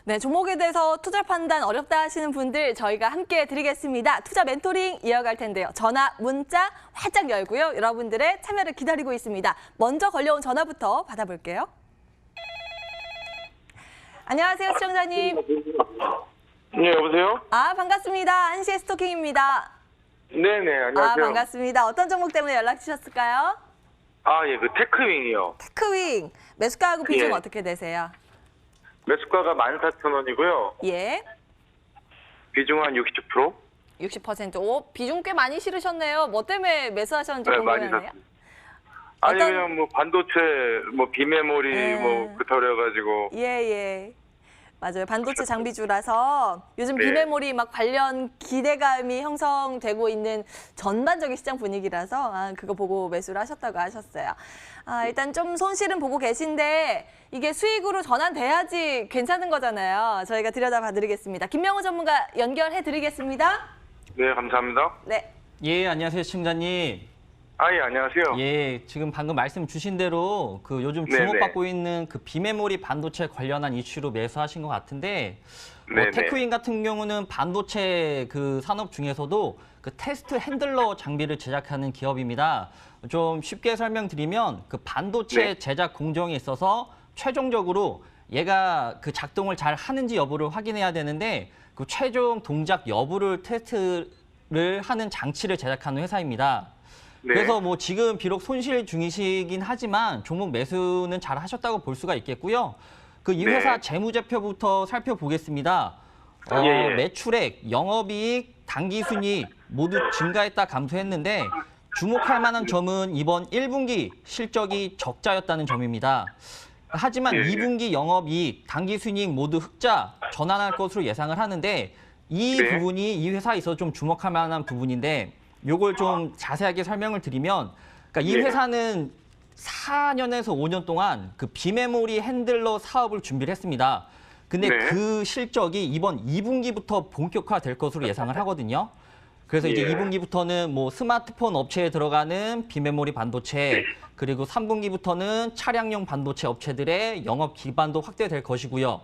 네, 종목에 대해서 투자 판단 어렵다 하시는 분들 저희가 함께 드리겠습니다. 투자 멘토링 이어갈 텐데요. 전화, 문자 활짝 열고요. 여러분들의 참여를 기다리고 있습니다. 먼저 걸려온 전화부터 받아볼게요. 안녕하세요, 시청자님. 네, 여보세요? 반갑습니다. 한시의 스토킹입니다. 네네, 안녕하세요. 반갑습니다. 어떤 종목 때문에 연락 주셨을까요? 예, 그 테크윙이요. 테크윙. 매수가하고 비중 예. 어떻게 되세요? 매수가가 14,000원이고요. 예. 비중 한 60%? 60%. 오, 비중 꽤 많이 실으셨네요. 뭐 때문에 매수하셨는지 네, 많이 궁금하네요. 샀습니다. 아니, 어떤- 그냥 뭐 반도체, 뭐 비메모리, 예. 뭐 그터려가지고. 예. 맞아요. 반도체 장비주라서 요즘 네. 비메모리 막 관련 기대감이 형성되고 있는 전반적인 시장 분위기라서 그거 보고 매수를 하셨다고 하셨어요. 일단 좀 손실은 보고 계신데 이게 수익으로 전환돼야지 괜찮은 거잖아요. 저희가 들여다봐 드리겠습니다. 김명호 전문가 연결해 드리겠습니다. 네, 감사합니다. 네. 예, 안녕하세요, 시청자님. 예, 안녕하세요. 예, 지금 방금 말씀 주신 대로 그 요즘 네네. 주목받고 있는 그 비메모리 반도체 관련한 이슈로 매수하신 것 같은데, 네네. 테크윈 같은 경우는 반도체 그 산업 중에서도 그 테스트 핸들러 장비를 제작하는 기업입니다. 좀 쉽게 설명드리면 그 반도체 네. 제작 공정에 있어서 최종적으로 얘가 그 작동을 잘 하는지 여부를 확인해야 되는데 그 최종 동작 여부를 테스트를 하는 장치를 제작하는 회사입니다. 네. 그래서 뭐 지금 비록 손실 중이시긴 하지만 종목 매수는 잘 하셨다고 볼 수가 있겠고요. 그 이 회사 네. 재무제표부터 살펴보겠습니다. 예. 매출액, 영업이익, 당기순이익 모두 증가했다 감소했는데 주목할 만한 점은 이번 1분기 실적이 적자였다는 점입니다. 하지만 예. 2분기 영업이익, 당기순이익 모두 흑자 전환할 것으로 예상을 하는데 이 네. 부분이 이 회사에 있어서 좀 주목할 만한 부분인데 요걸 좀 자세하게 설명을 드리면 그러니까 이 예. 회사는 4년에서 5년 동안 그 비메모리 핸들러 사업을 준비를 했습니다. 근데 네. 그 실적이 이번 2분기부터 본격화될 것으로 예상을 하거든요. 그래서 이제 예. 2분기부터는 뭐 스마트폰 업체에 들어가는 비메모리 반도체, 그리고 3분기부터는 차량용 반도체 업체들의 영업 기반도 확대될 것이고요.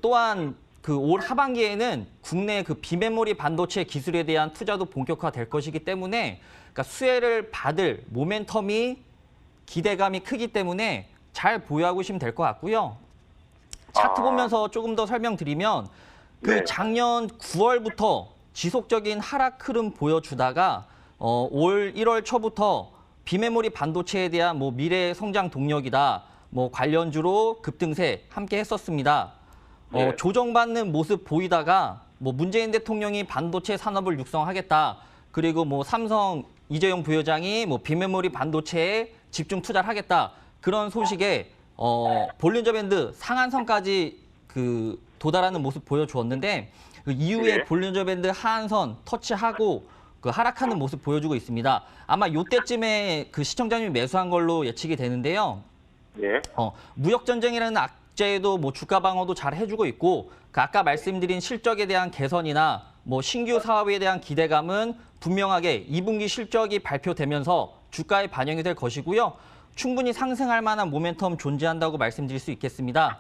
또한 그 올 하반기에는 국내 그 비메모리 반도체 기술에 대한 투자도 본격화될 것이기 때문에 그러니까 수혜를 받을 모멘텀이 기대감이 크기 때문에 잘 보유하고 계시면 될 것 같고요. 차트 보면서 조금 더 설명드리면 그 네. 작년 9월부터 지속적인 하락 흐름 보여주다가 올 1월 초부터 비메모리 반도체에 대한 뭐 미래 성장 동력이다, 뭐 관련주로 급등세 함께 했었습니다. 네. 조정받는 모습 보이다가 뭐 문재인 대통령이 반도체 산업을 육성하겠다. 그리고 뭐 삼성 이재용 부회장이 뭐 비메모리 반도체에 집중 투자를 하겠다. 그런 소식에 볼린저 밴드 상한선까지 그 도달하는 모습 보여주었는데 그 이후에 네. 볼린저 밴드 하한선 터치하고 그 하락하는 모습 보여주고 있습니다. 아마 이때쯤에 그 시청자님이 매수한 걸로 예측이 되는데요. 예. 무역 전쟁이라는 악재에도 뭐 주가 방어도 잘 해주고 있고 그 아까 말씀드린 실적에 대한 개선이나 뭐 신규 사업에 대한 기대감은 분명하게 2분기 실적이 발표되면서 주가에 반영이 될 것이고요. 충분히 상승할 만한 모멘텀 존재한다고 말씀드릴 수 있겠습니다.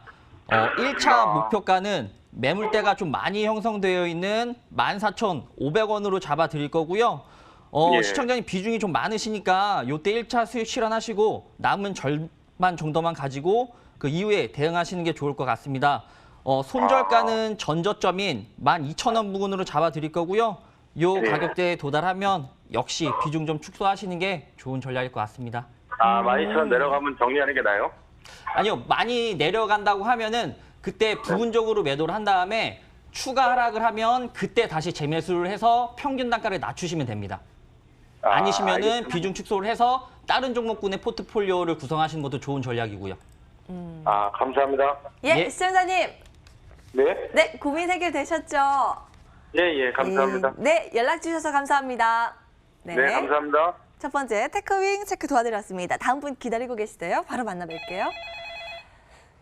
1차 목표가는 매물대가 좀 많이 형성되어 있는 14,500원으로 잡아드릴 거고요. 예. 시청자님 비중이 좀 많으시니까 이때 1차 수익 실현하시고 남은 절반 정도만 가지고 그 이후에 대응하시는 게 좋을 것 같습니다. 손절가는 전저점인 12,000원 부근으로 잡아드릴 거고요. 요 네. 가격대에 도달하면 역시 비중 좀 축소하시는 게 좋은 전략일 것 같습니다. 12,000원 내려가면 정리하는 게 나아요? 아니요, 많이 내려간다고 하면은 그때 부분적으로 매도를 한 다음에 추가 하락을 하면 그때 다시 재매수를 해서 평균 단가를 낮추시면 됩니다. 아니시면은 알겠습니다. 비중 축소를 해서 다른 종목군의 포트폴리오를 구성하시는 것도 좋은 전략이고요. 감사합니다. 예, 시청자님. 네? 네, 고민 해결되셨죠? 예, 감사합니다. 네, 연락 주셔서 감사합니다. 네, 감사합니다. 첫 번째 테크윙 체크 도와드렸습니다. 다음 분 기다리고 계시대요. 바로 만나뵐게요.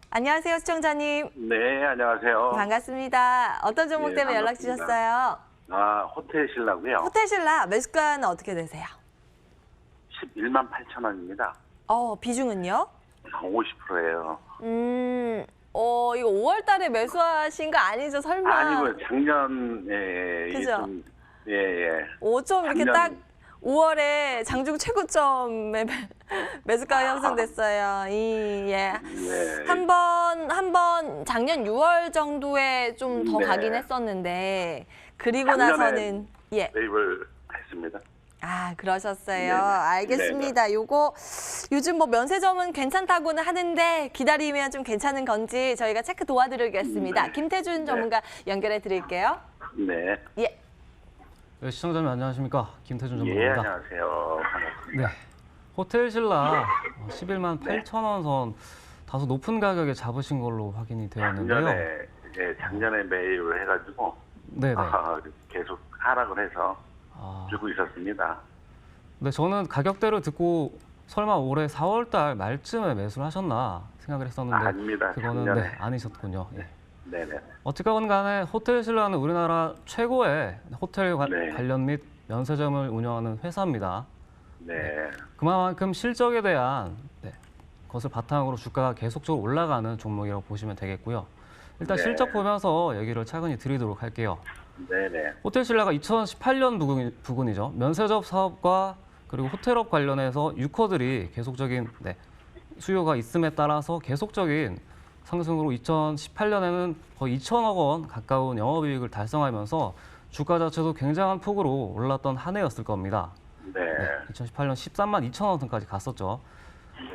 안녕하세요, 시청자님. 네, 안녕하세요. 반갑습니다. 어떤 종목 네, 때문에 연락 반갑습니다. 주셨어요? 호텔 신라고요. 호텔 신라 매수가는 어떻게 되세요? 11만 8천 원입니다. 비중은요? 50%예요. 이거 5월 달에 매수하신 거 아니죠? 설마. 아니고요. 작년에 그죠? 좀, 예. 5점 이렇게 작년- 딱 5월에 장중 최고점에 매수가가 형성됐어요. 예. 네. 한 번 작년 6월 정도에 좀 더 네. 가긴 했었는데 그리고 작년에 나서는 예. 매입을 했습니다. 아, 그러셨어요. 네네. 알겠습니다. 요거 요즘 뭐 면세점은 괜찮다고는 하는데 기다리면 좀 괜찮은 건지 저희가 체크 도와드리겠습니다. 네. 김태준 전문가 연결해 드릴게요. 네. 예. 네, 시청자님 안녕하십니까? 김태준 예, 전문가입니다. 안녕하세요. 반갑습니다. 네, 호텔 신라 11만 8천 원 선 다소 높은 가격에 잡으신 걸로 확인이 되었는데요. 작년에 매입을 해가지고 네네. 계속 하락을 해서 아, 주고 있었습니다. 네, 저는 가격대로 듣고 설마 올해 4월 달 말쯤에 매수를 하셨나 생각을 했었는데 아닙니다. 그거는 작년에. 네, 아니셨군요. 예. 네네. 어쨌건 간에 호텔 신라는 우리나라 최고의 호텔 네. 관련 및 면세점을 운영하는 회사입니다. 네. 그만큼 실적에 대한 것을 바탕으로 주가가 계속적으로 올라가는 종목이라고 보시면 되겠고요. 일단 네. 실적 보면서 얘기를 차근히 드리도록 할게요. 네네. 호텔 신라가 2018년 부근이죠. 면세점 사업과 그리고 호텔업 관련해서 유커들이 계속적인 수요가 있음에 따라서 계속적인 상승으로 2018년에는 거의 2천억 원 가까운 영업이익을 달성하면서 주가 자체도 굉장한 폭으로 올랐던 한 해였을 겁니다. 네. 2018년 13만 2천 원 선까지 갔었죠.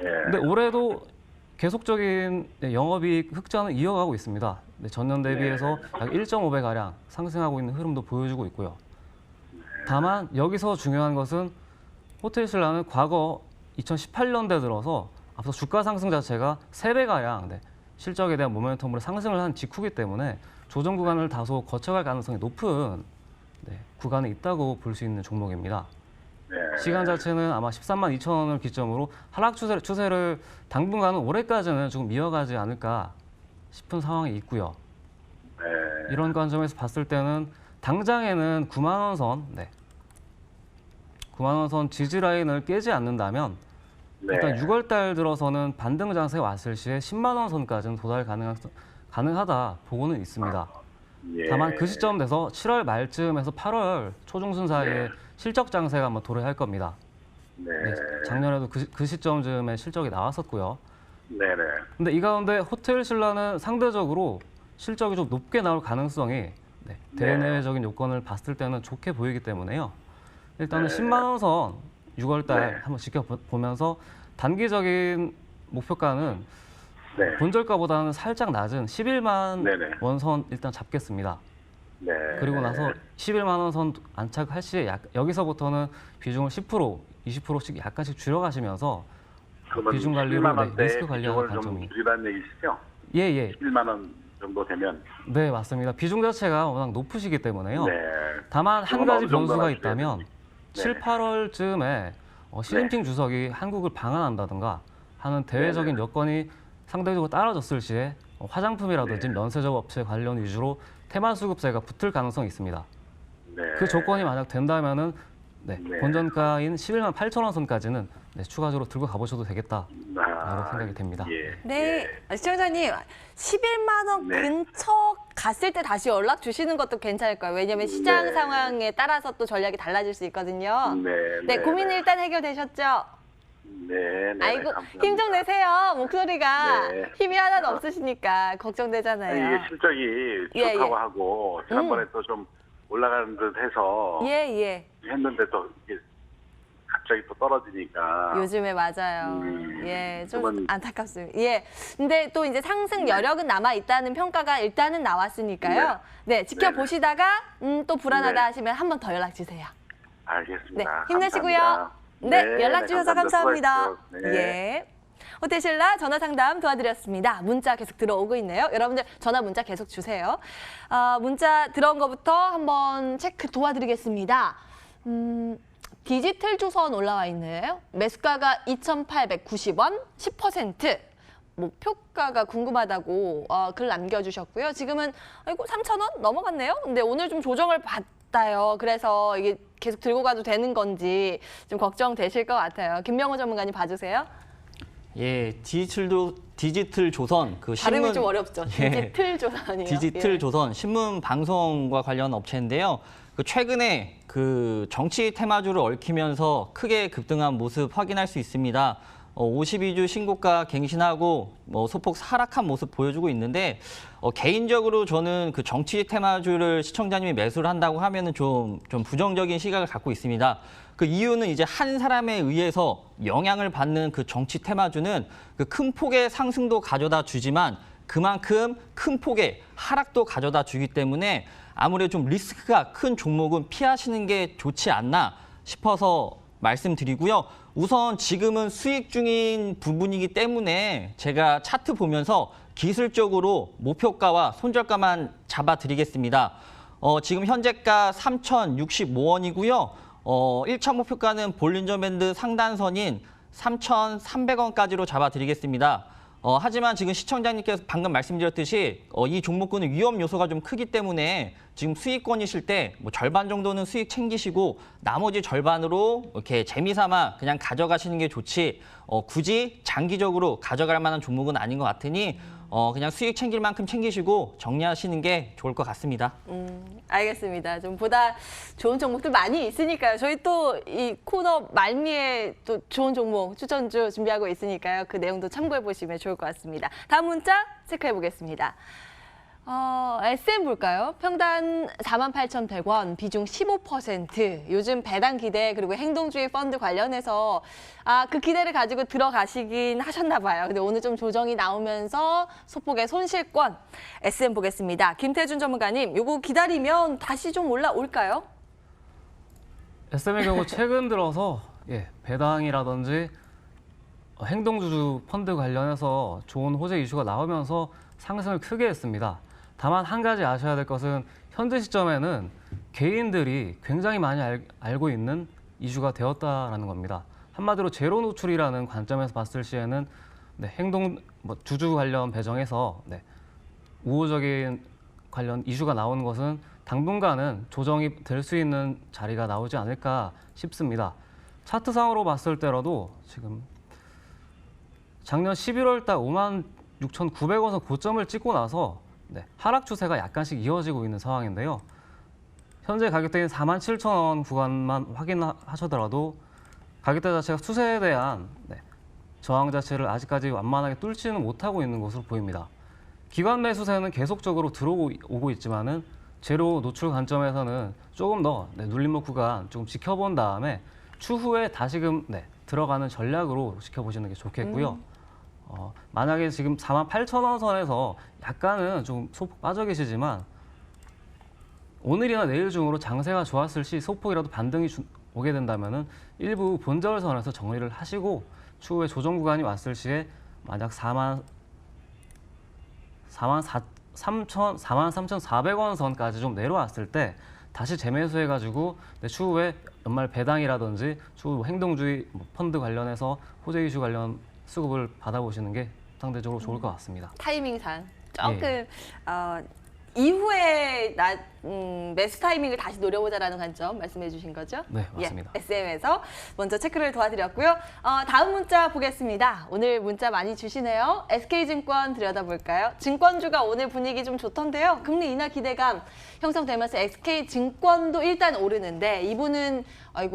네. 근데 올해도 계속적인 영업이익 흑자는 이어가고 있습니다. 전년 대비해서 약 1.5배 가량 상승하고 있는 흐름도 보여주고 있고요. 다만 여기서 중요한 것은 호텔 신라는 과거 2018년대 들어서 앞서 주가 상승 자체가 3배 가량 실적에 대한 모멘텀으로 상승을 한 직후이기 때문에 조정 구간을 다소 거쳐갈 가능성이 높은 구간에 있다고 볼 수 있는 종목입니다. 네. 시간 자체는 아마 13만 2천 원을 기점으로 하락 추세를 당분간은 올해까지는 조금 이어가지 않을까 싶은 상황이 있고요. 네. 이런 관점에서 봤을 때는 당장에는 9만 원 선, 9만 원 선 지지 라인을 깨지 않는다면 네. 일단 6월 달 들어서는 반등 장세가 왔을 시에 10만 원 선까지는 도달 가능하다 보고는 있습니다. 예. 다만 그 시점 돼서 7월 말쯤에서 8월 초중순 사이에 네. 실적 장세가 한번 도래할 겁니다. 네. 작년에도 그 시점쯤에 실적이 나왔었고요. 네네. 근데 이 가운데 호텔 신라는 상대적으로 실적이 좀 높게 나올 가능성이 대내외적인 요건을 봤을 때는 좋게 보이기 때문에요. 일단은 네. 10만 원 선 6월 달 네. 한번 지켜보면서 단기적인 목표가는 네. 본절가보다는 살짝 낮은 11만 네네. 원 선 일단 잡겠습니다. 네. 그리고 나서 11만 원 선 안착할 시에 여기서부터는 비중을 10%, 20%씩 약간씩 줄여가시면서 그러면 비중 관리로 11만 원대 리스크 관리하는 비중을 좀 관점이. 줄이라는 얘기시죠? 예. 11만 원 정도 되면. 네, 맞습니다. 비중 자체가 워낙 높으시기 때문에요. 네. 다만 한 그건 가지 어느 정도나 변수가 줄여야 있다면 되는지. 7, 네. 8월쯤에 시진핑 주석이 한국을 방한한다든가 하는 대외적인 여건이 상대적으로 따라졌을 시에 화장품이라든지 네. 면세점 업체 관련 위주로 테마 수급세가 붙을 가능성이 있습니다. 네. 그 조건이 만약 된다면은 네. 본전가인 11만 8천 원 선까지는 추가적으로 들고 가보셔도 되겠다라고 생각이 됩니다. 예. 네, 시청자님 11만 원 네. 근처 갔을 때 다시 연락 주시는 것도 괜찮을 거예요. 왜냐하면 시장 네. 상황에 따라서 또 전략이 달라질 수 있거든요. 네. 네, 고민은 일단 해결되셨죠? 네. 네. 아이고, 감사합니다. 힘 좀 내세요. 목소리가 네. 힘이 하나도 없으시니까 아니, 걱정되잖아요. 이게 실적이 예, 좋다고 예. 하고 지난번에 또 좀 올라가는 듯 해서 예. 했는데 또 이게 갑자기 또 떨어지니까. 요즘에 맞아요. 예, 좀 그러면- 안타깝습니다. 예. 근데 또 이제 상승 여력은 남아 있다는 평가가 일단은 나왔으니까요. 네, 지켜보시다가 또 불안하다 네. 하시면 한 번 더 연락 주세요. 네, 알겠습니다. 힘내시고요. 감사합니다. 네, 연락 주셔서 감사합니다. 수고하십시오. 네. 예. 호텔 신라 전화 상담 도와드렸습니다. 문자 계속 들어오고 있네요. 여러분들 전화 문자 계속 주세요. 문자 들어온 것부터 한번 체크 도와드리겠습니다. 디지털 조선 올라와 있네요. 매수가가 2,890원, 10%. 목표가가 궁금하다고 글 남겨주셨고요. 지금은 아이고 3,000원 넘어갔네요. 근데 오늘 좀 조정을 받아요. 그래서 이게 계속 들고 가도 되는 건지 좀 걱정되실 것 같아요. 김명호 전문가님 봐주세요. 예, 디지털 조선 그 발음이 신문 좀 어렵죠. 예. 디지털 조선이요. 디지털 예. 조선 신문 방송과 관련 업체인데요. 그 최근에 그 정치 테마주를 얽히면서 크게 급등한 모습 확인할 수 있습니다. 52주 신고가 갱신하고 소폭 하락한 모습 보여주고 있는데 개인적으로 저는 그 정치 테마주를 시청자님이 매수를 한다고 하면은 좀 부정적인 시각을 갖고 있습니다. 그 이유는 이제 한 사람에 의해서 영향을 받는 그 정치 테마주는 그 큰 폭의 상승도 가져다 주지만 그만큼 큰 폭의 하락도 가져다 주기 때문에 아무래도 좀 리스크가 큰 종목은 피하시는 게 좋지 않나 싶어서 말씀드리고요. 우선 지금은 수익 중인 부분이기 때문에 제가 차트 보면서 기술적으로 목표가와 손절가만 잡아드리겠습니다. 지금 현재가 3,065원이고요. 1차 목표가는 볼린저 밴드 상단선인 3,300원까지로 잡아드리겠습니다. 하지만 지금 시청자님께서 방금 말씀드렸듯이 이 종목군은 위험 요소가 좀 크기 때문에 지금 수익권이실 때 뭐 절반 정도는 수익 챙기시고 나머지 절반으로 이렇게 재미삼아 그냥 가져가시는 게 좋지 굳이 장기적으로 가져갈 만한 종목은 아닌 것 같으니 그냥 수익 챙길 만큼 챙기시고 정리하시는 게 좋을 것 같습니다. 알겠습니다. 좀 보다 좋은 종목들 많이 있으니까요. 저희 또 이 코너 말미에 또 좋은 종목 추천주 준비하고 있으니까요. 그 내용도 참고해 보시면 좋을 것 같습니다. 다음 문자 체크해 보겠습니다. SM 볼까요? 평단 48,100원, 비중 15%. 요즘 배당 기대 그리고 행동주의 펀드 관련해서 그 기대를 가지고 들어가시긴 하셨나 봐요. 근데 오늘 좀 조정이 나오면서 소폭의 손실권 SM 보겠습니다. 김태준 전문가님, 요거 기다리면 다시 좀 올라올까요? SM의 경우 최근 들어서 배당이라든지 행동주주 펀드 관련해서 좋은 호재 이슈가 나오면서 상승을 크게 했습니다. 다만 한 가지 아셔야 될 것은 현재 시점에는 개인들이 굉장히 많이 알고 있는 이슈가 되었다라는 겁니다. 한마디로 제로 노출이라는 관점에서 봤을 시에는 행동 주주 관련 배정에서 우호적인 관련 이슈가 나오는 것은 당분간은 조정이 될 수 있는 자리가 나오지 않을까 싶습니다. 차트상으로 봤을 때라도 지금 작년 11월 달 56,900원 고점을 찍고 나서 하락 추세가 약간씩 이어지고 있는 상황인데요. 현재 가격대인 47,000원 구간만 확인하셔더라도 가격대 자체가 추세에 대한 저항 자체를 아직까지 완만하게 뚫지는 못하고 있는 것으로 보입니다. 기관 매수세는 계속적으로 들어오고 있지만은 제로 노출 관점에서는 조금 더 눌림목 구간 조금 지켜본 다음에 추후에 다시금 들어가는 전략으로 지켜보시는 게 좋겠고요. 만약에 지금 48,000원 선에서 약간은 좀 소폭 빠져 계시지만 오늘이나 내일 중으로 장세가 좋았을 시 소폭이라도 반등이 오게 된다면은 일부 본절선에서 정리를 하시고 추후에 조정 구간이 왔을 시에 만약 43,400원 선까지 좀 내려왔을 때 다시 재매수해가지고 추후에 연말 배당이라든지 추후 행동주의 펀드 관련해서 호재 이슈 관련 수급을 받아보시는 게 상대적으로 좋을 것 같습니다. 타이밍상 조금 이후에 매수 타이밍을 다시 노려보자라는 관점 말씀해 주신 거죠? 네, 맞습니다. SM에서 먼저 체크를 도와드렸고요. 다음 문자 보겠습니다. 오늘 문자 많이 주시네요. SK증권 들여다볼까요? 증권주가 오늘 분위기 좀 좋던데요. 금리 인하 기대감 형성되면서 SK증권도 일단 오르는데 이분은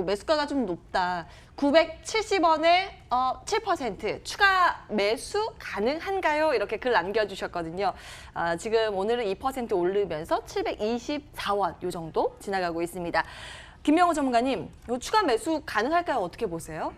매수가가 좀 높다. 970원에 7% 추가 매수 가능한가요? 이렇게 글 남겨주셨거든요. 지금 오늘은 2% 오르면서 724원 요 정도 지나가고 있습니다. 김명호 전문가님, 요 추가 매수 가능할까요? 어떻게 보세요?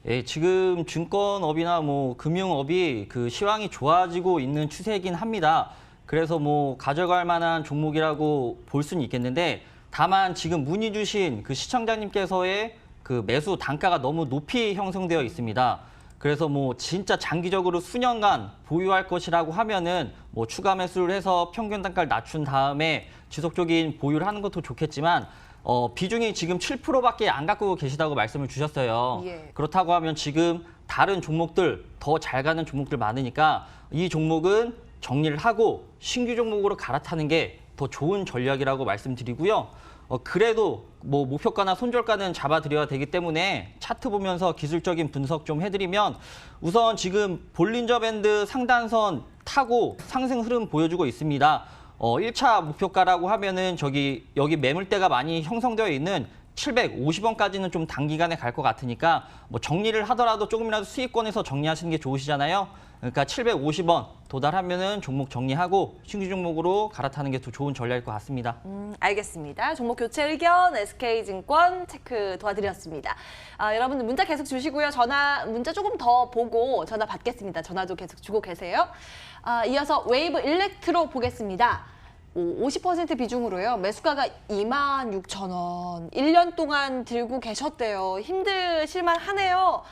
예, 지금 증권업이나 금융업이 그 시황이 좋아지고 있는 추세이긴 합니다. 그래서 가져갈 만한 종목이라고 볼 수는 있겠는데 다만 지금 문의 주신 그 시청자님께서의 그 매수 단가가 너무 높이 형성되어 있습니다. 그래서 진짜 장기적으로 수년간 보유할 것이라고 하면은 추가 매수를 해서 평균 단가를 낮춘 다음에 지속적인 보유를 하는 것도 좋겠지만 비중이 지금 7%밖에 안 갖고 계시다고 말씀을 주셨어요. 예. 그렇다고 하면 지금 다른 종목들 더 잘 가는 종목들 많으니까 이 종목은 정리를 하고 신규 종목으로 갈아타는 게 더 좋은 전략이라고 말씀드리고요. 그래도 뭐 목표가나 손절가는 잡아드려야 되기 때문에 차트 보면서 기술적인 분석 좀 해드리면 우선 지금 볼린저 밴드 상단선 타고 상승 흐름 보여주고 있습니다. 1차 목표가라고 하면은 여기 매물대가 많이 형성되어 있는 750원까지는 좀 단기간에 갈 것 같으니까 뭐 정리를 하더라도 조금이라도 수익권에서 정리하시는 게 좋으시잖아요. 그러니까 750원 도달하면은 종목 정리하고 신규 종목으로 갈아타는 게 더 좋은 전략일 것 같습니다. 알겠습니다. 종목 교체 의견 SK증권 체크 도와드렸습니다. 여러분들 문자 계속 주시고요. 문자 조금 더 보고 전화 받겠습니다. 전화도 계속 주고 계세요. 이어서 웨이브 일렉트로 보겠습니다. 50% 비중으로요. 매수가가 26,000원. 1년 동안 들고 계셨대요. 힘드실만 하네요.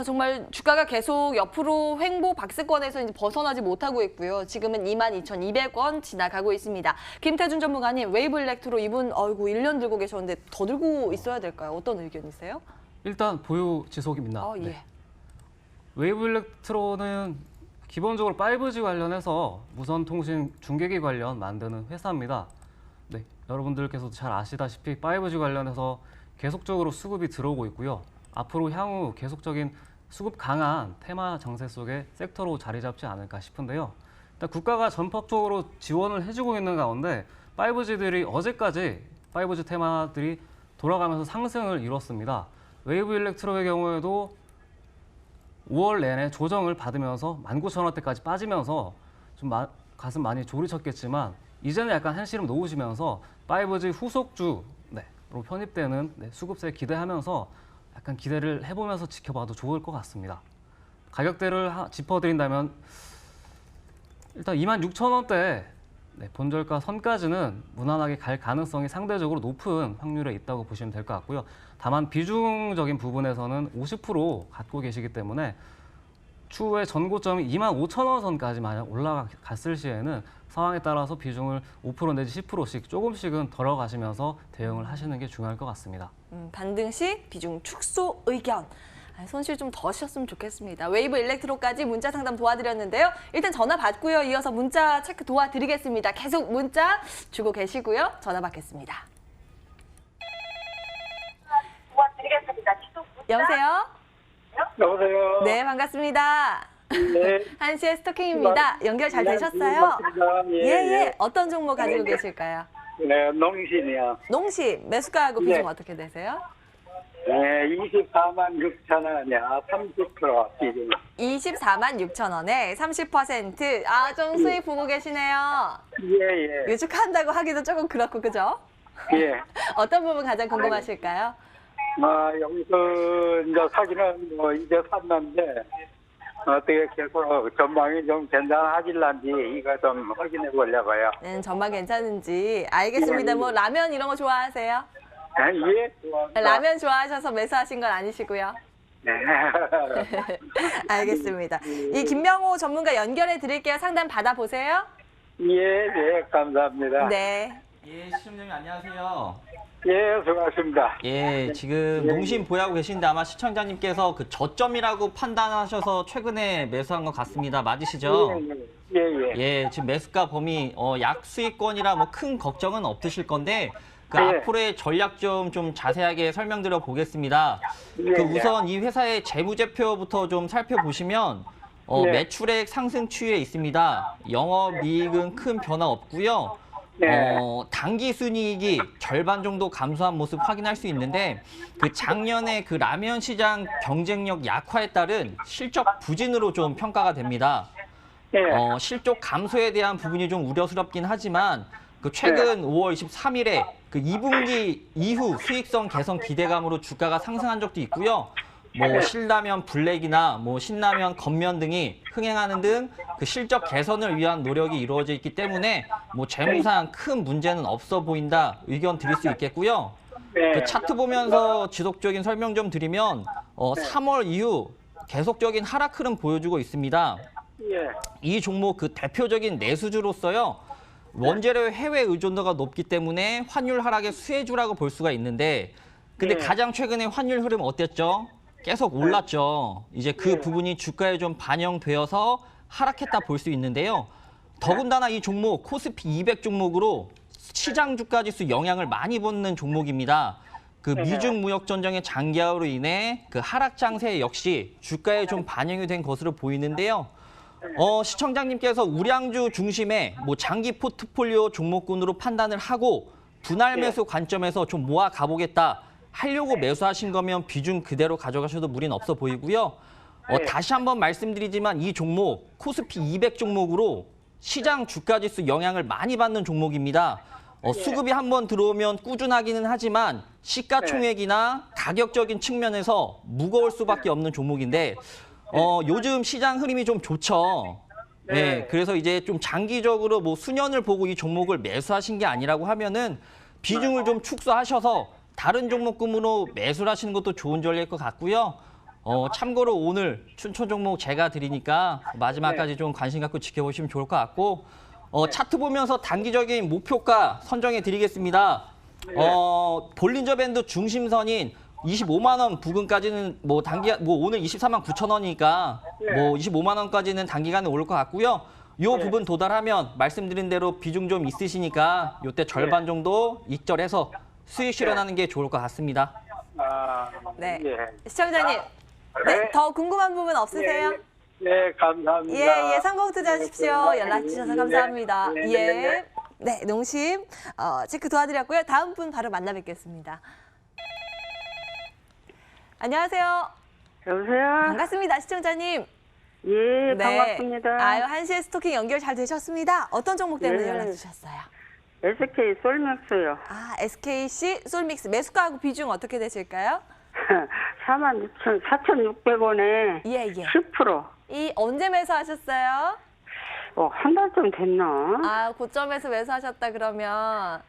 정말 주가가 계속 옆으로 횡보 박스권에서 이제 벗어나지 못하고 있고요. 지금은 22,200원 지나가고 있습니다. 김태준 전문가님, 웨이브 일렉트로 이분 1년 들고 계셨는데 더 들고 있어야 될까요? 어떤 의견이세요? 일단 보유 지속입니다. 예. 네. 웨이브 일렉트로는 기본적으로 5G 관련해서 무선통신 중계기 관련 만드는 회사입니다. 네, 여러분들께서도 잘 아시다시피 5G 관련해서 계속적으로 수급이 들어오고 있고요. 앞으로 향후 계속적인 수급 강한 테마 정세 속의 섹터로 자리 잡지 않을까 싶은데요. 일단 국가가 전폭적으로 지원을 해주고 있는 가운데 5G들이 어제까지 5G 테마들이 돌아가면서 상승을 이뤘습니다. 웨이브 일렉트로의 경우에도 5월 내내 조정을 받으면서 19,000원대까지 빠지면서 좀 가슴 많이 졸이셨겠지만 이제는 약간 한시름 놓으시면서 5G 후속주로 편입되는 수급세 기대하면서 약간 기대를 해보면서 지켜봐도 좋을 것 같습니다. 가격대를 짚어드린다면 일단 26,000원대 본절가 선까지는 무난하게 갈 가능성이 상대적으로 높은 확률에 있다고 보시면 될 것 같고요. 다만 비중적인 부분에서는 50% 갖고 계시기 때문에 추후에 전고점이 25,000원 선까지 만약 올라갔을 시에는 상황에 따라서 비중을 5% 내지 10%씩 조금씩은 덜어가시면서 대응을 하시는 게 중요할 것 같습니다. 반등 시 비중 축소 의견. 손실 좀 더 쉬었으면 좋겠습니다. 웨이브 일렉트로까지 문자 상담 도와드렸는데요. 일단 전화 받고요. 이어서 문자 체크 도와드리겠습니다. 계속 문자 주고 계시고요. 전화 받겠습니다. 여보세요? 여보세요. 네, 반갑습니다. 네. 한시의 스토킹입니다. 연결 잘 되셨어요? 반갑습니다. 예. 어떤 종목 가지고 계실까요? 네, 농신이요. 농심, 매수가하고 비중 네. 어떻게 되세요? 네, 246,000원이야. 30% 비중. 246,000원에 30%. 좀 수익 보고 계시네요. 예. 유축한다고 하기도 조금 그렇고, 그죠? 예. 어떤 부분 가장 궁금하실까요? 여기서 이제 사기는 이제 샀는데 어떻게 계속 전망이 좀 괜찮아질란지 이거 좀 확인해 보려고요. 전망 괜찮은지. 알겠습니다. 뭐 라면 이런 거 좋아하세요? 예. 좋아합니다. 라면 좋아하셔서 매수하신 건 아니시고요. 네. 알겠습니다. 이 김명호 전문가 연결해 드릴게요. 상담 받아보세요. 예, 감사합니다. 네. 예, 시청자님 안녕하세요. 예, 수고하셨습니다. 예, 지금 농심 보유하고 계신데 아마 시청자님께서 그 저점이라고 판단하셔서 최근에 매수한 것 같습니다. 맞으시죠? 예. 예, 지금 매수가 범위 약수익권이라 뭐 큰 걱정은 없으실 건데 그 예. 앞으로의 전략 좀 자세하게 설명드려 보겠습니다. 예. 우선 이 회사의 재무제표부터 좀 살펴보시면 네. 매출액 상승 추이에 있습니다. 영업이익은 큰 변화 없고요. 네. 당기 순이익이 절반 정도 감소한 모습 확인할 수 있는데 그 작년에 그 라면 시장 경쟁력 약화에 따른 실적 부진으로 좀 평가가 됩니다. 예. 실적 감소에 대한 부분이 좀 우려스럽긴 하지만 그 최근 5월 23일에 그 2분기 이후 수익성 개선 기대감으로 주가가 상승한 적도 있고요. 뭐 신라면 블랙이나 뭐 신라면 건면 등이 흥행하는 등 그 실적 개선을 위한 노력이 이루어져 있기 때문에 뭐 재무상 큰 문제는 없어 보인다 의견 드릴 수 있겠고요. 그 차트 보면서 지속적인 설명 좀 드리면 3월 이후 계속적인 하락 흐름 보여주고 있습니다. 예. 이 종목 그 대표적인 내수주로서요. 원재료의 해외 의존도가 높기 때문에 환율 하락의 수혜주라고 볼 수가 있는데 근데 네. 가장 최근에 환율 흐름 어땠죠? 계속 올랐죠. 이제 그 부분이 주가에 좀 반영되어서 하락했다 볼 수 있는데요. 더군다나 이 종목 코스피 200 종목으로 시장 주가 지수 영향을 많이 받는 종목입니다. 그 미중 무역 전쟁의 장기화로 인해 그 하락 장세 역시 주가에 좀 반영이 된 것으로 보이는데요. 시청자님께서 우량주 중심의 뭐 장기 포트폴리오 종목군으로 판단을 하고 분할 매수 관점에서 좀 모아 가보겠다 하려고 매수하신 거면 비중 그대로 가져가셔도 무리는 없어 보이고요. 다시 한번 말씀드리지만 이 종목 코스피 200 종목으로 시장 주가 지수 영향을 많이 받는 종목입니다. 수급이 한번 들어오면 꾸준하기는 하지만 시가총액이나 가격적인 측면에서 무거울 수밖에 없는 종목인데 요즘 시장 흐름이 좀 좋죠. 네, 그래서 이제 좀 장기적으로 뭐 수년을 보고 이 종목을 매수하신 게 아니라고 하면은 비중을 좀 축소하셔서 다른 종목군으로 매수를 하시는 것도 좋은 전략일 것 같고요. 참고로 오늘 춘천 종목 제가 드리니까 마지막까지 좀 관심 갖고 지켜보시면 좋을 것 같고 차트 보면서 단기적인 목표가 선정해 드리겠습니다. 볼린저 밴드 중심선인 25만 원 부근까지는 뭐 오늘 24만 9천 원이니까 뭐 25만 원까지는 단기간에 올 것 같고요. 요 부분 도달하면 말씀드린 대로 비중 좀 있으시니까 요때 절반 정도 익절해서 수익 실현하는 게 좋을 것 같습니다. 네. 예. 시청자님, 네, 더 궁금한 부분 없으세요? 네, 감사합니다. 예, 성공 투자하십시오. 연락 주셔서 감사합니다. 네, 예. 네. 네, 농심 체크 도와드렸고요. 다음 분 바로 만나 뵙겠습니다. 안녕하세요. 여보세요? 반갑습니다, 시청자님. 예, 네. 반갑습니다. 아유, 1시에 스토킹 연결 잘 되셨습니다. 어떤 종목 때문에 네. 연락 주셨어요? SK 솔맥스요. SKC 솔믹스 매수가하고 비중 어떻게 되실까요? 4,600원에 예. 10%. 이 언제 매수하셨어요? 한 달쯤 됐나? 고점에서 매수하셨다 그러면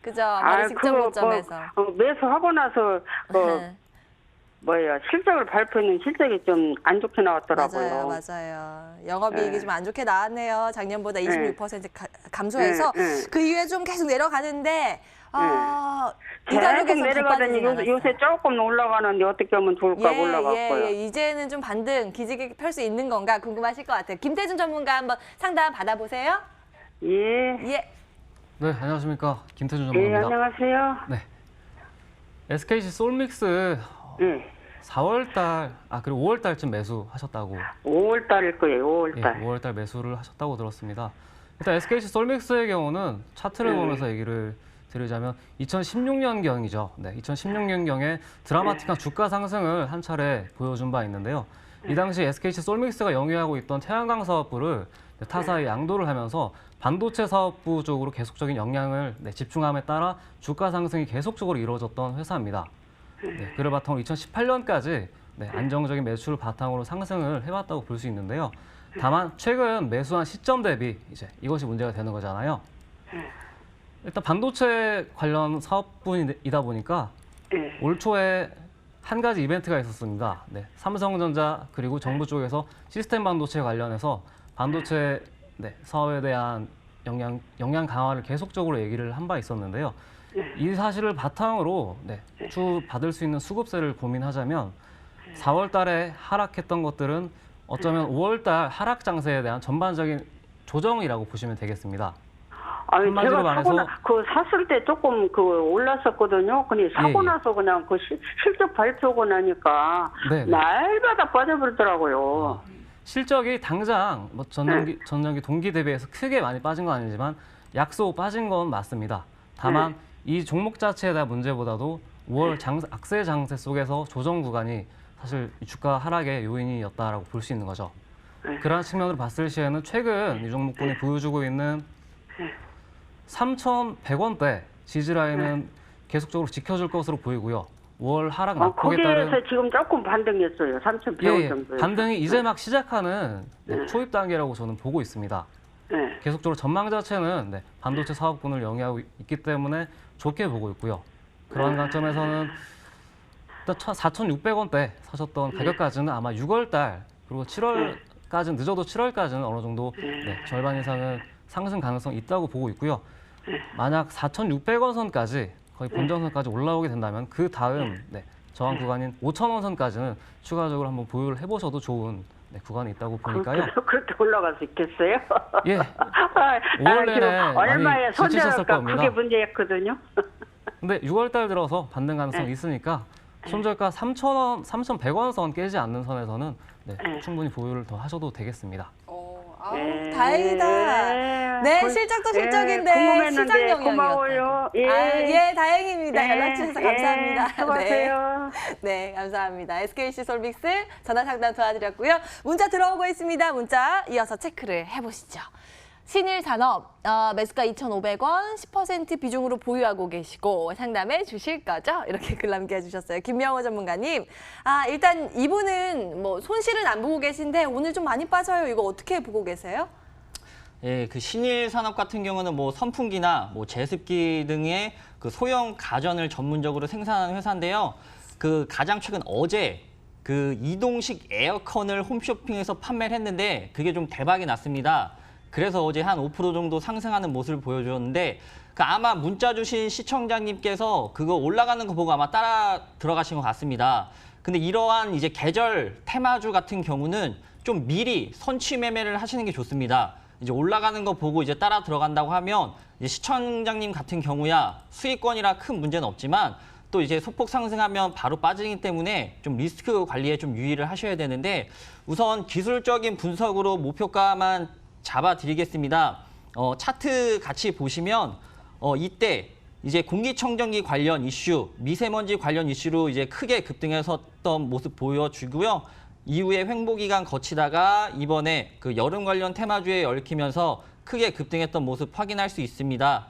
그죠? 바로 직전 고점에서. 매수하고 나서 실적을 발표는 실적이 좀 안 좋게 나왔더라고요. 맞아요. 영업이익이 네. 좀 안 좋게 나왔네요. 작년보다 26% 감소해서 네. 그 이후에 좀 계속 내려가는데 이 계속 가격에서 내려가더니 요새 조금 올라가는데 어떻게 하면 좋을까 몰라갖고요. 이제는 좀 반등 기지개 펼 수 있는 건가 궁금하실 것 같아요. 김태준 전문가 한번 상담 받아보세요. 예. 예. 네, 안녕하십니까. 김태준 예, 전문가입니다. 안녕하세요. 네. SKC 솔믹스 예. 4월달, 그리고 5월달쯤 매수하셨다고. 5월달일 거예요, 5월달. 5월달 매수를 하셨다고 들었습니다. 일단 SKC 솔믹스의 경우는 차트를 보면서 얘기를 드리자면 2016년경이죠. 네, 2016년경에 드라마틱한 주가 상승을 한 차례 보여준 바 있는데요. 이 당시 SKC 솔믹스가 영위하고 있던 태양광 사업부를 타사에 양도를 하면서 반도체 사업부 쪽으로 계속적인 영향을 집중함에 따라 주가 상승이 계속적으로 이루어졌던 회사입니다. 네, 그를 바탕으로 2018년까지 안정적인 매출을 바탕으로 상승을 해왔다고 볼 수 있는데요. 다만 최근 매수한 시점 대비 이것이 문제가 되는 거잖아요. 일단 반도체 관련 사업분이다 보니까 올 초에 한 가지 이벤트가 있었습니다. 삼성전자 그리고 정부 쪽에서 시스템 반도체 관련해서 반도체 사업에 대한 영향 강화를 계속적으로 얘기를 한 바 있었는데요. 이 사실을 바탕으로 추후 받을 수 있는 수급세를 고민하자면 4월 달에 하락했던 것들은 어쩌면 5월 달 하락 장세에 대한 전반적인 조정이라고 보시면 되겠습니다. 제가 샀을 때 조금 올랐었거든요. 근데 사고 나서 그냥 실적 발표고 나니까 날마다 빠져버리더라고요. 실적이 당장 전년기 동기 대비해서 크게 많이 빠진 건 아니지만 약소 빠진 건 맞습니다. 다만 이 종목 자체에 대한 문제보다도 5월 악세 장세 속에서 조정 구간이 사실 주가 하락의 요인이었다라고 볼 수 있는 거죠. 그러한 측면으로 봤을 시에는 최근 이 종목군이 보여주고 있는 3,100원대 지지라인은 계속적으로 지켜줄 것으로 보이고요. 5월 하락 낙폭에 따른 거기에서 지금 조금 반등했어요. 3,100원 정도. 반등이 이제 막 시작하는 초입 단계라고 저는 보고 있습니다. 계속적으로 전망 자체는 반도체 사업군을 영위하고 있기 때문에 좋게 보고 있고요. 그런 관점에서는 4,600원대 사셨던 가격까지는 아마 6월달 그리고 7월까지는 늦어도 7월까지는 어느 정도 절반 이상은 상승 가능성이 있다고 보고 있고요. 만약 4,600원 선까지 거의 본전선까지 올라오게 된다면 그 다음 저항 구간인 5,000원 선까지는 추가적으로 한번 보유를 해보셔도 좋은 구간이 있다고 보니까요. 그렇게 올라갈 수 있겠어요? 예. 아, 5월 내내 지금 얼마에 많이 지치셨을 손절할까 겁니다. 그게 문제였거든요. 근데 6월 달 들어서 반등 가능성이 있으니까 손절가 3,000원, 3,100원 선 깨지 않는 선에서는 충분히 보유를 더 하셔도 되겠습니다. 다행이다. 네, 실적도 실적인데 궁금했는데 시장 고마워요. 영역이었다. 다행입니다. 네. 연락 주셔서 감사합니다. 수고하세요. 네, 감사합니다. SKC 솔빅스 전화 상담 도와드렸고요. 문자 들어오고 있습니다. 문자 이어서 체크를 해보시죠. 신일산업 매수가 2,500원 10% 비중으로 보유하고 계시고 상담해 주실 거죠? 이렇게 글 남겨주셨어요. 김명호 전문가님. 일단 이분은 뭐 손실은 안 보고 계신데 오늘 좀 많이 빠져요. 이거 어떻게 보고 계세요? 예, 그 신일산업 같은 경우는 뭐 선풍기나 뭐 제습기 등의 그 소형 가전을 전문적으로 생산하는 회사인데요. 그 가장 최근 어제 그 이동식 에어컨을 홈쇼핑에서 판매를 했는데 그게 좀 대박이 났습니다. 그래서 어제 한 5% 정도 상승하는 모습을 보여줬는데 아마 문자 주신 시청자님께서 그거 올라가는 거 보고 아마 따라 들어가신 것 같습니다. 근데 이러한 이제 계절 테마주 같은 경우는 좀 미리 선취 매매를 하시는 게 좋습니다. 이제 올라가는 거 보고 이제 따라 들어간다고 하면 이제 시청자님 같은 경우야 수익권이라 큰 문제는 없지만 또 이제 소폭 상승하면 바로 빠지기 때문에 좀 리스크 관리에 좀 유의를 하셔야 되는데 우선 기술적인 분석으로 목표가만 잡아드리겠습니다. 차트 같이 보시면 이때 이제 공기청정기 관련 이슈, 미세먼지 관련 이슈로 이제 크게 급등했었던 모습 보여주고요. 이후에 횡보 기간 거치다가 이번에 그 여름 관련 테마주에 얽히면서 크게 급등했던 모습 확인할 수 있습니다.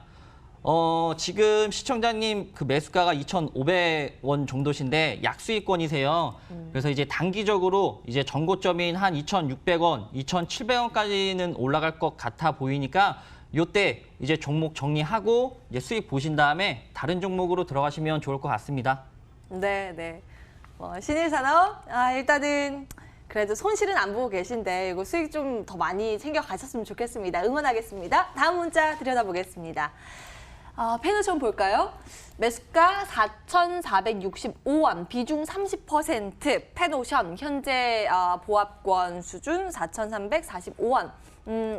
지금 시청자님 그 매수가가 2,500원 정도신데 약수익권이세요. 그래서 이제 단기적으로 이제 전고점인 한 2,600원, 2,700원까지는 올라갈 것 같아 보이니까 요때 이제 종목 정리하고 이제 수익 보신 다음에 다른 종목으로 들어가시면 좋을 것 같습니다. 네. 신일산업 일단은 그래도 손실은 안 보고 계신데 이거 수익 좀 더 많이 챙겨 가셨으면 좋겠습니다. 응원하겠습니다. 다음 문자 들여다보겠습니다. 페노션 볼까요? 매수가 4,465원, 비중 30%, 페노션 현재 보합권 수준 4,345원.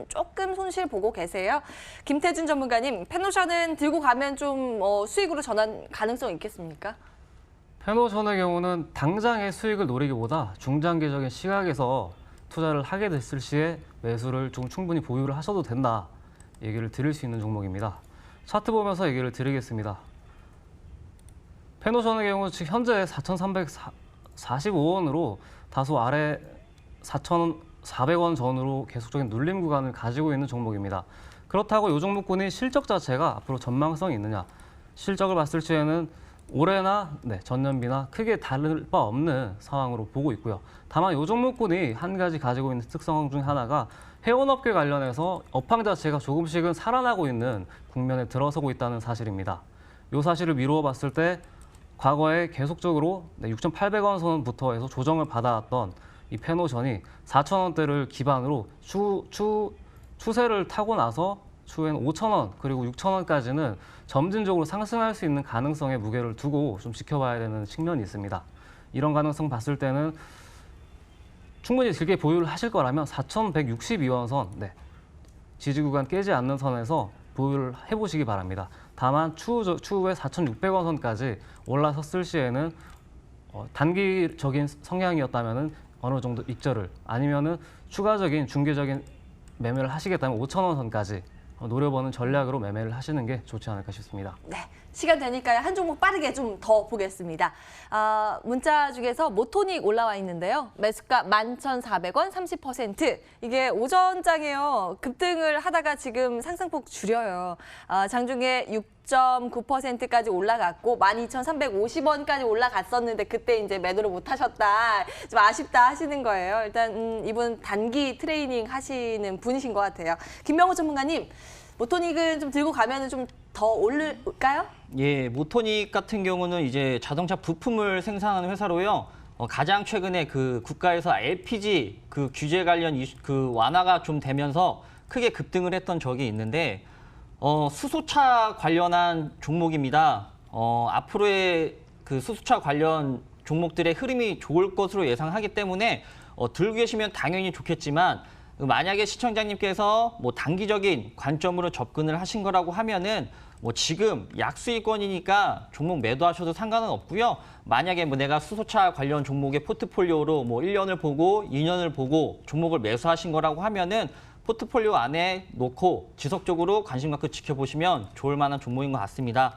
조금 손실 보고 계세요. 김태준 전문가님, 페노션은 들고 가면 좀 수익으로 전환 가능성 있겠습니까? 페노션의 경우는 당장의 수익을 노리기보다 중장기적인 시각에서 투자를 하게 됐을 시에 매수를 좀 충분히 보유를 하셔도 된다 얘기를 드릴 수 있는 종목입니다. 차트 보면서 얘기를 드리겠습니다. 페노션의 경우 지금 현재 4,345원으로 다소 아래 4,400원 전후로 계속적인 눌림 구간을 가지고 있는 종목입니다. 그렇다고 이 종목군이 실적 자체가 앞으로 전망성이 있느냐? 실적을 봤을 시에는 올해나 전년비나 크게 다를 바 없는 상황으로 보고 있고요. 다만 이 종목군이 한 가지 가지고 있는 특성 중 하나가 해운업계 관련해서 업황 자체가 조금씩은 살아나고 있는 국면에 들어서고 있다는 사실입니다. 이 사실을 미루어 봤을 때 과거에 계속적으로 6,800원 선부터 해서 조정을 받아왔던 이 페노션이 4,000원대를 기반으로 추세를 타고 나서 추후에는 5,000원 그리고 6,000원까지는 점진적으로 상승할 수 있는 가능성에 무게를 두고 좀 지켜봐야 되는 측면이 있습니다. 이런 가능성 봤을 때는 충분히 길게 보유를 하실 거라면 4,162원 선, 지지 구간 깨지 않는 선에서 보유를 해보시기 바랍니다. 다만 추후에 4,600원 선까지 올라섰을 시에는 단기적인 성향이었다면 어느 정도 익절을 아니면은 추가적인 중개적인 매매를 하시겠다면 5,000원 선까지 노려보는 전략으로 매매를 하시는 게 좋지 않을까 싶습니다. 네, 시간 되니까요. 한 종목 빠르게 좀 더 보겠습니다. 문자 중에서 모토닉 올라와 있는데요. 매수가 11,400원 30%. 이게 오전장에요. 급등을 하다가 지금 상승폭 줄여요. 장중에 6.9%까지 올라갔고 12,350원까지 올라갔었는데 그때 이제 매도를 못 하셨다. 좀 아쉽다 하시는 거예요. 일단 이분 단기 트레이닝 하시는 분이신 것 같아요. 김명호 전문가님, 모토닉은 좀 들고 가면은 좀 더 오를까요? 예, 모토닉 같은 경우는 이제 자동차 부품을 생산하는 회사로요. 가장 최근에 그 국가에서 LPG 그 규제 관련 그 완화가 좀 되면서 크게 급등을 했던 적이 있는데 수소차 관련한 종목입니다. 앞으로의 그 수소차 관련 종목들의 흐름이 좋을 것으로 예상하기 때문에 들고 계시면 당연히 좋겠지만 만약에 시청자님께서 뭐 단기적인 관점으로 접근을 하신 거라고 하면은 뭐 지금 약수익권이니까 종목 매도하셔도 상관은 없고요. 만약에 뭐 내가 수소차 관련 종목의 포트폴리오로 뭐 1년을 보고 2년을 보고 종목을 매수하신 거라고 하면은 포트폴리오 안에 놓고 지속적으로 관심 갖고 지켜보시면 좋을 만한 종목인 것 같습니다.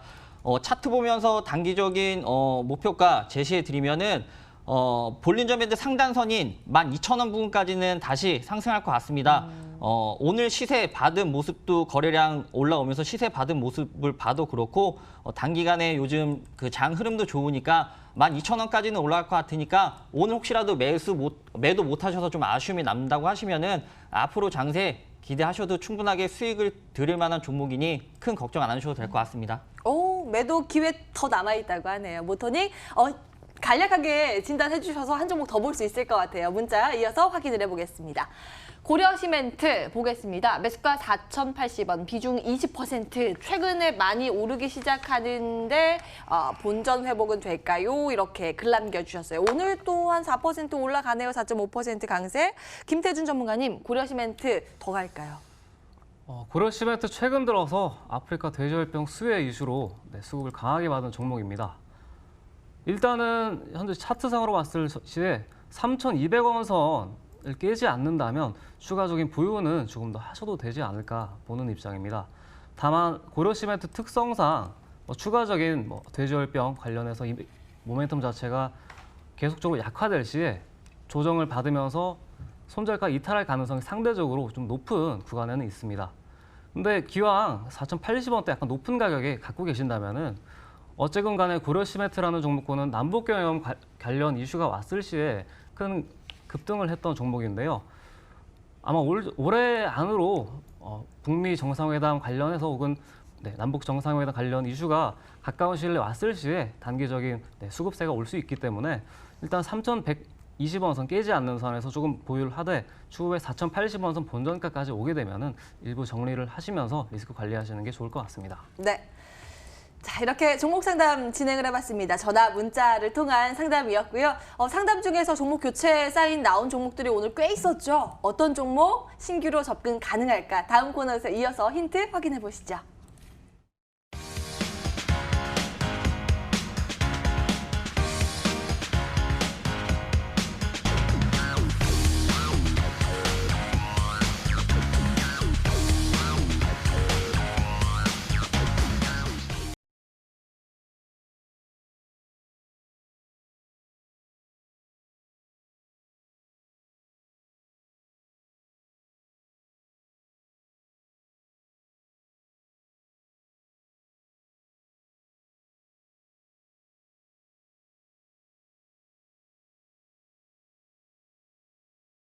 차트 보면서 단기적인 목표가 제시해 드리면은 볼린저 밴드 상단선인 12,000원 부분까지는 다시 상승할 것 같습니다. 오늘 시세 받은 모습도 거래량 올라오면서 시세 받은 모습을 봐도 그렇고 단기간에 요즘 그 장 흐름도 좋으니까 12,000원까지는 올라갈 것 같으니까 오늘 혹시라도 매도 못 하셔서 좀 아쉬움이 남는다고 하시면은 앞으로 장세 기대하셔도 충분하게 수익을 드릴 만한 종목이니 큰 걱정 안 하셔도 될 것 같습니다. 오, 매도 기회 더 남아있다고 하네요. 모토닉 간략하게 진단해 주셔서 한 종목 더 볼 수 있을 것 같아요. 문자 이어서 확인을 해보겠습니다. 고려시멘트 보겠습니다. 매수가 4,080원, 비중 20%. 최근에 많이 오르기 시작하는데 본전 회복은 될까요? 이렇게 글 남겨주셨어요. 오늘 또 한 4% 올라가네요. 4.5% 강세. 김태준 전문가님, 고려시멘트 더 갈까요? 고려시멘트 최근 들어서 아프리카 돼지열병 수혜 이슈로 수급을 강하게 받은 종목입니다. 일단은 현재 차트상으로 봤을 시에 3,200원 선을 깨지 않는다면 추가적인 보유는 조금 더 하셔도 되지 않을까 보는 입장입니다. 다만 고려시멘트 특성상 추가적인 돼지열병 관련해서 이 모멘텀 자체가 계속적으로 약화될 시에 조정을 받으면서 손절가 이탈할 가능성이 상대적으로 좀 높은 구간에는 있습니다. 근데 기왕 4,080원대 약간 높은 가격에 갖고 계신다면은 어쨌건 간에 고려시멘트라는 종목군은 남북경협 관련 이슈가 왔을 시에 큰 급등을 했던 종목인데요. 아마 올해 안으로 북미 정상회담 관련해서 혹은 남북 정상회담 관련 이슈가 가까운 시일 내에 왔을 시에 단기적인 수급세가 올 수 있기 때문에 일단 3,120원 선 깨지 않는 선에서 조금 보유를 하되 추후에 4,080원 선 본전가까지 오게 되면은 일부 정리를 하시면서 리스크 관리하시는 게 좋을 것 같습니다. 네. 자, 이렇게 종목 상담 진행을 해봤습니다. 전화, 문자를 통한 상담이었고요. 상담 중에서 종목 교체 사인 나온 종목들이 오늘 꽤 있었죠. 어떤 종목 신규로 접근 가능할까? 다음 코너에서 이어서 힌트 확인해 보시죠.